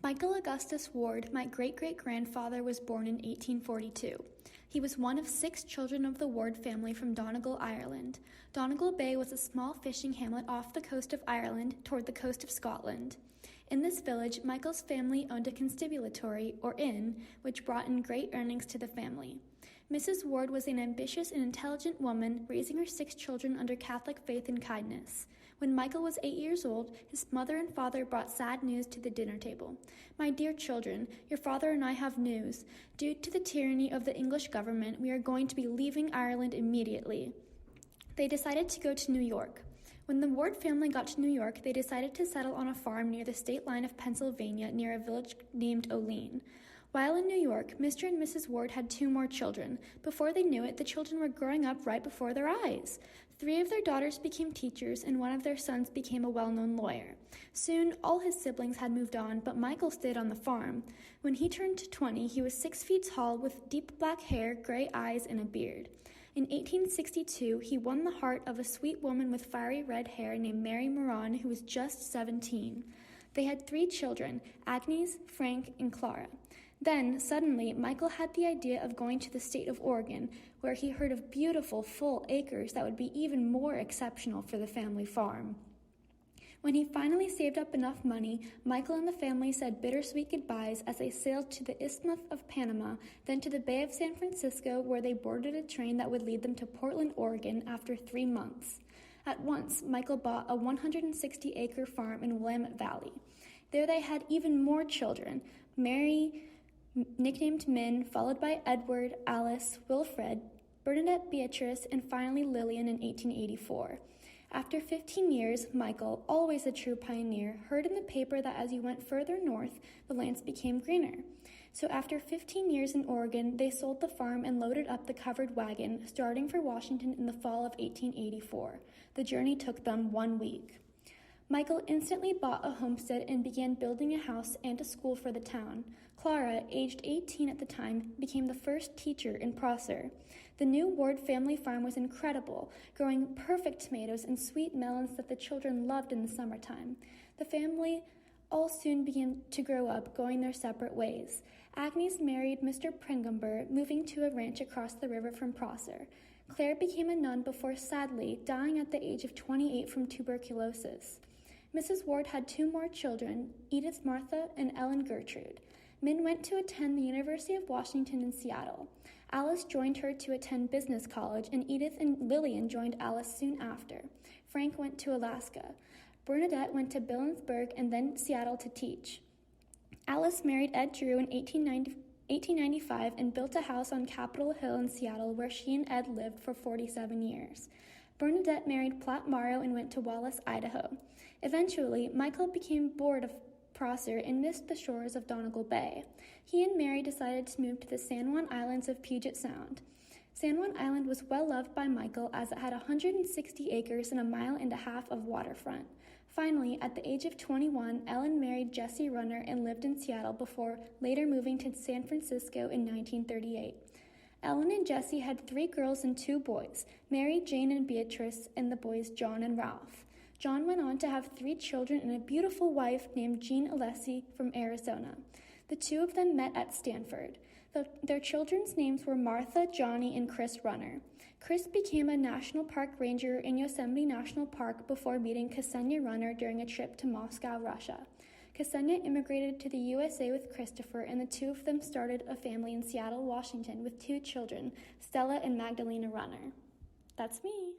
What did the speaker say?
Michael Augustus Ward, my great-great-grandfather, was born in 1842. He was one of 6 children of the Ward family from Donegal, Ireland. Donegal Bay was a small fishing hamlet off the coast of Ireland toward the coast of Scotland. In this village, Michael's family owned a constabulary, or inn, which brought in great earnings to the family. Mrs. Ward was an ambitious and intelligent woman, raising her 6 children under Catholic faith and kindness. When Michael was 8 years old, his mother and father brought sad news to the dinner table. "My dear children, your father and I have news. Due to the tyranny of the English government, we are going to be leaving Ireland immediately." They decided to go to New York. When the Ward family got to New York, they decided to settle on a farm near the state line of Pennsylvania near a village named Olean. While in New York, Mr. and Mrs. Ward had 2 more children. Before they knew it, the children were growing up right before their eyes. 3 of their daughters became teachers, and one of their sons became a well-known lawyer. Soon, all his siblings had moved on, but Michael stayed on the farm. When he turned 20, he was 6 feet tall with deep black hair, gray eyes, and a beard. In 1862, he won the heart of a sweet woman with fiery red hair named Mary Moran, who was just 17. They had 3 children, Agnes, Frank, and Clara. Then, suddenly, Michael had the idea of going to the state of Oregon, where he heard of beautiful, full acres that would be even more exceptional for the family farm. When he finally saved up enough money, Michael and the family said bittersweet goodbyes as they sailed to the Isthmus of Panama, then to the Bay of San Francisco, where they boarded a train that would lead them to Portland, Oregon, after 3 months. At once, Michael bought a 160-acre farm in Willamette Valley. There they had even more children, Mary, nicknamed Min, followed by Edward, Alice, Wilfred, Bernadette, Beatrice, and finally Lillian in 1884. After 15 years, Michael, always a true pioneer, heard in the paper that as you went further north, the lands became greener. So after 15 years in Oregon, they sold the farm and loaded up the covered wagon, starting for Washington in the fall of 1884. The journey took them 1 week. Michael instantly bought a homestead and began building a house and a school for the town. Clara, aged 18 at the time, became the first teacher in Prosser. The new Ward family farm was incredible, growing perfect tomatoes and sweet melons that the children loved in the summertime. The family all soon began to grow up, going their separate ways. Agnes married Mr. Pringumber, moving to a ranch across the river from Prosser. Claire became a nun before sadly dying at the age of 28 from tuberculosis. Mrs. Ward had 2 more children, Edith Martha and Ellen Gertrude. Min went to attend the University of Washington in Seattle. Alice joined her to attend business college, and Edith and Lillian joined Alice soon after. Frank went to Alaska. Bernadette went to Billensburg and then Seattle to teach. Alice married Ed Drew in 1895 and built a house on Capitol Hill in Seattle where she and Ed lived for 47 years. Bernadette married Platt Morrow and went to Wallace, Idaho. Eventually, Michael became bored of Prosser and missed the shores of Donegal Bay. He and Mary decided to move to the San Juan Islands of Puget Sound. San Juan Island was well loved by Michael as it had 160 acres and 1.5 miles of waterfront. Finally, at the age of 21, Ellen married Jesse Runner and lived in Seattle before later moving to San Francisco in 1938. Ellen and Jesse had 3 girls and 2 boys, Mary, Jane, and Beatrice, and the boys John and Ralph. John went on to have 3 children and a beautiful wife named Jean Alessi from Arizona. The 2 of them met at Stanford. Their children's names were Martha, Johnny, and Chris Runner. Chris became a National Park Ranger in Yosemite National Park before meeting Ksenia Runner during a trip to Moscow, Russia. Ksenia immigrated to the USA with Christopher, and the 2 of them started a family in Seattle, Washington, with 2 children, Stella and Magdalena Runner. That's me.